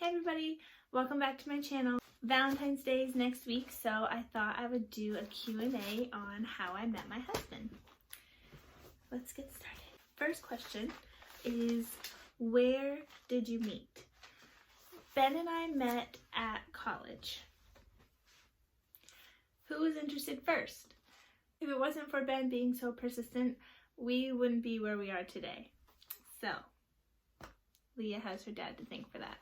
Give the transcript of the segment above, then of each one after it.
Hey everybody, welcome back to my channel. Valentine's Day is next week, so I thought I would do a Q&A on how I met my husband. Let's get started. First question is, where did you meet? Ben and I met at college. Who was interested first? If it wasn't for Ben being so persistent, we wouldn't be where we are today. So, Leah has her dad to thank for that.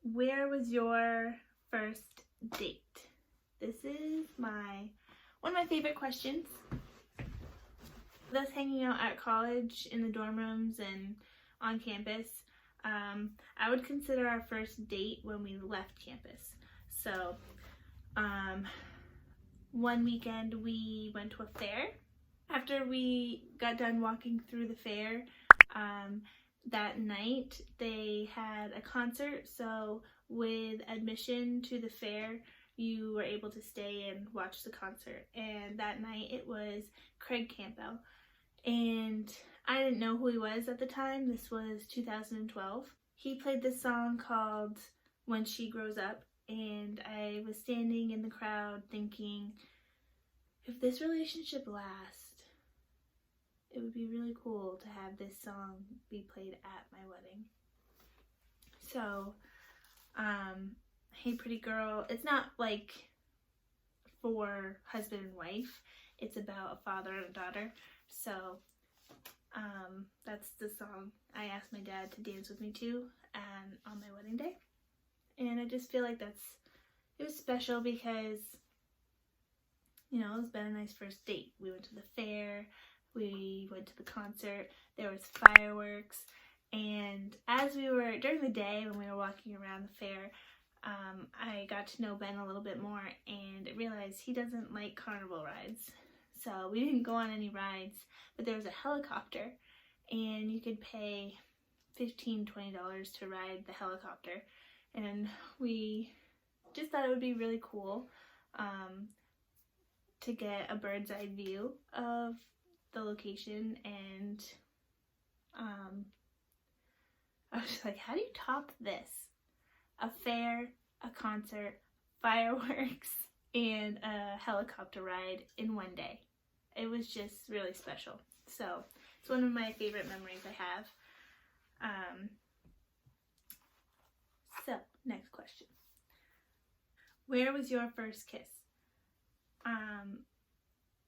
Where was your first date? This is one of my favorite questions. Us hanging out at college in the dorm rooms and on campus, I would consider our first date when we left campus. So, one weekend we went to a fair. After we got done walking through the fair, that night they had a concert, so with admission to the fair you were able to stay and watch the concert. And that night it was Craig Campbell, and I didn't know who he was at the time. This was 2012. He played this song called When She Grows Up, and I was standing in the crowd thinking, if this relationship lasts, it would be really cool to have this song be played at my wedding. So, Hey Pretty Girl, it's not like for husband and wife, it's about a father and a daughter. So, that's the song I asked my dad to dance with me to on my wedding day. And I just feel like it was special because, you know, it was been a nice first date. We went to the fair. We went to the concert, there was fireworks, and as we were, during the day when we were walking around the fair, I got to know Ben a little bit more and realized he doesn't like carnival rides. So we didn't go on any rides, but there was a helicopter, and you could pay $15, $20 to ride the helicopter, and we just thought it would be really cool to get a bird's eye view of the location. And I was like, how do you top this? A fair, a concert, fireworks, and a helicopter ride in one day. It was just really special. So it's one of my favorite memories I have. So next question. Where was your first kiss?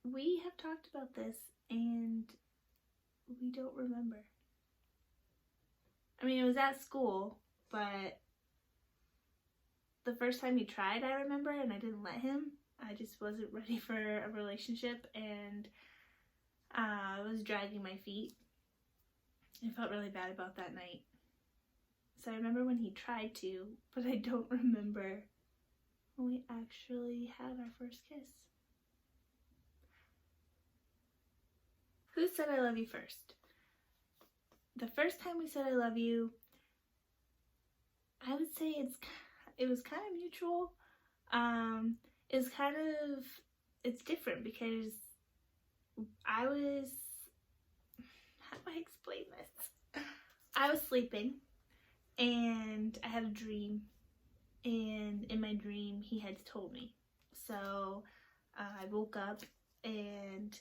We have talked about this and we don't remember. I mean, it was at school, but the first time he tried, I remember, and I didn't let him. I just wasn't ready for a relationship, and I was dragging my feet. I felt really bad about that night. So I remember when he tried to, but I don't remember when we actually had our first kiss. Who said I love you first? The first time we said I love you, I would say it was kind of mutual. It's different because how do I explain this? I was sleeping and I had a dream, and in my dream he had told me. So I woke up and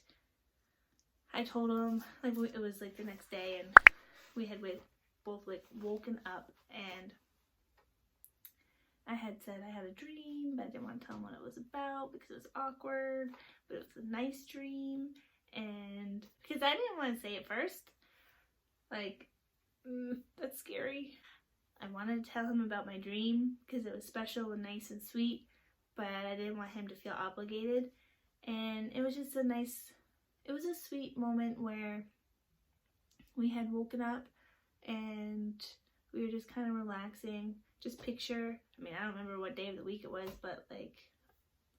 I told him, like, it was like the next day, and we had both like woken up, and I had said I had a dream, but I didn't want to tell him what it was about because it was awkward, but it was a nice dream. And because I didn't want to say it first, like, that's scary. I wanted to tell him about my dream because it was special and nice and sweet, but I didn't want him to feel obligated. And it was just it was a sweet moment where we had woken up and we were just kind of relaxing. Just picture, I mean, I don't remember what day of the week it was, but like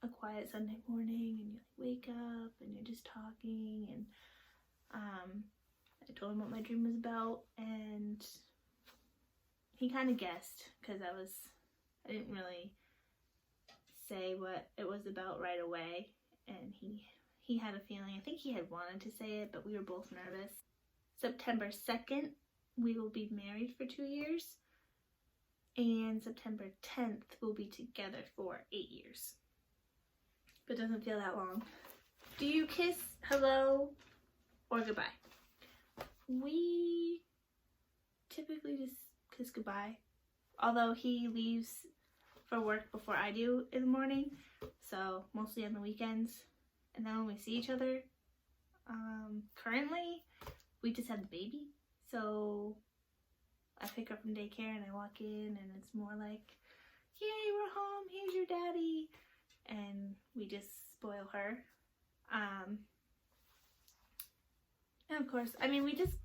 a quiet Sunday morning, and you like wake up and you're just talking, and I told him what my dream was about, and he kind of guessed because I didn't really say what it was about right away, and he had a feeling. I think he had wanted to say it, but we were both nervous. September 2nd, we will be married for 2 years. And September 10th, we'll be together for 8 years. But it doesn't feel that long. Do you kiss hello or goodbye? We typically just kiss goodbye. Although he leaves for work before I do in the morning, so mostly on the weekends. And then when we see each other, currently we just had the baby, so I pick her from daycare and I walk in and it's more like, yay, we're home, here's your daddy, and we just spoil her. And of course, I mean, we just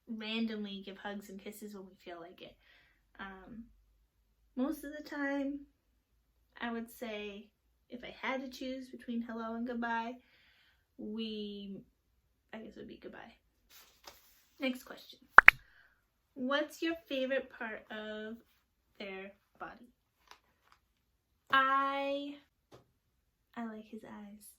randomly give hugs and kisses when we feel like it. Most of the time, I would say if I had to choose between hello and goodbye, I guess it would be goodbye. Next question. What's your favorite part of their body? I like his eyes.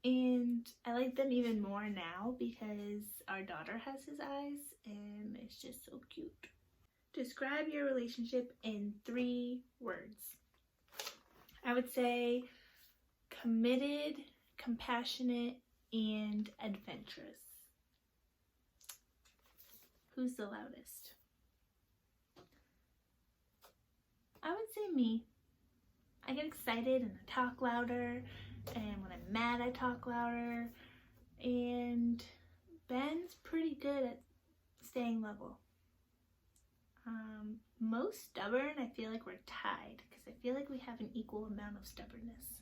And I like them even more now because our daughter has his eyes and it's just so cute. Describe your relationship in 3 words. I would say committed, compassionate, and adventurous. Who's the loudest? I would say me. I get excited and I talk louder, and when I'm mad I talk louder, and Ben's pretty good at staying level. Most stubborn, I feel like we're tied because I feel like we have an equal amount of stubbornness.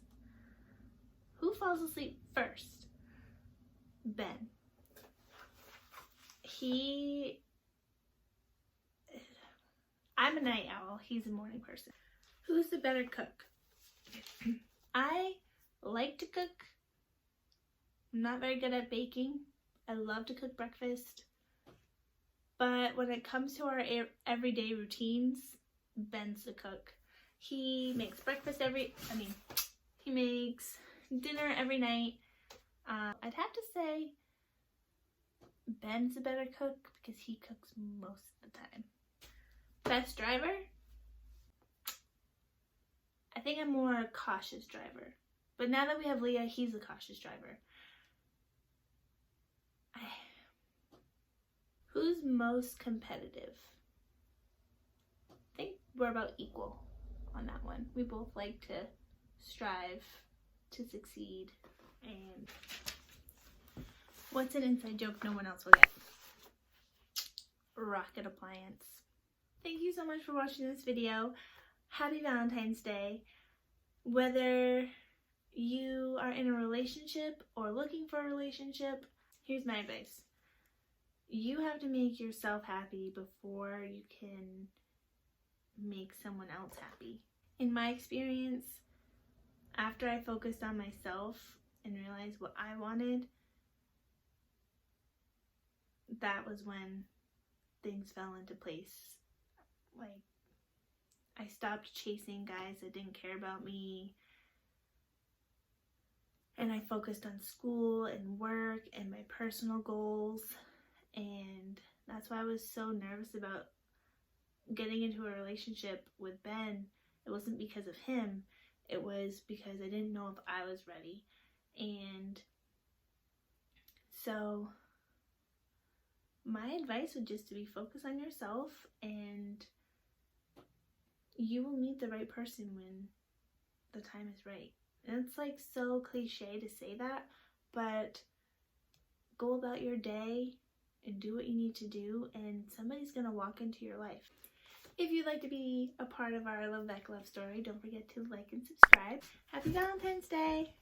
Who falls asleep first? Ben. I'm a night owl, he's a morning person. Who's the better cook? I like to cook. I'm not very good at baking. I love to cook breakfast. But when it comes to our everyday routines, Ben's the cook. He makes breakfast he makes dinner every night. I'd have to say Ben's a better cook because he cooks most of the time. Best driver? I think I'm more a cautious driver. But now that we have Leah, he's a cautious driver. Who's most competitive? I think we're about equal on that one. We both like to strive to succeed. And what's an inside joke no one else will get? Rocket appliance. Thank you so much for watching this video. Happy Valentine's Day. Whether you are in a relationship or looking for a relationship, here's my advice. You have to make yourself happy before you can make someone else happy. In my experience, after I focused on myself and realized what I wanted, that was when things fell into place. Like, I stopped chasing guys that didn't care about me, and I focused on school and work and my personal goals. And that's why I was so nervous about getting into a relationship with Ben. It wasn't because of him, it was because I didn't know if I was ready. And so my advice would just be focus on yourself, and you will meet the right person when the time is right. And it's like so cliche to say that, but go about your day and do what you need to do, and somebody's gonna walk into your life. If you'd like to be a part of our Love Back Love story, don't forget to like and subscribe. Happy Valentine's Day!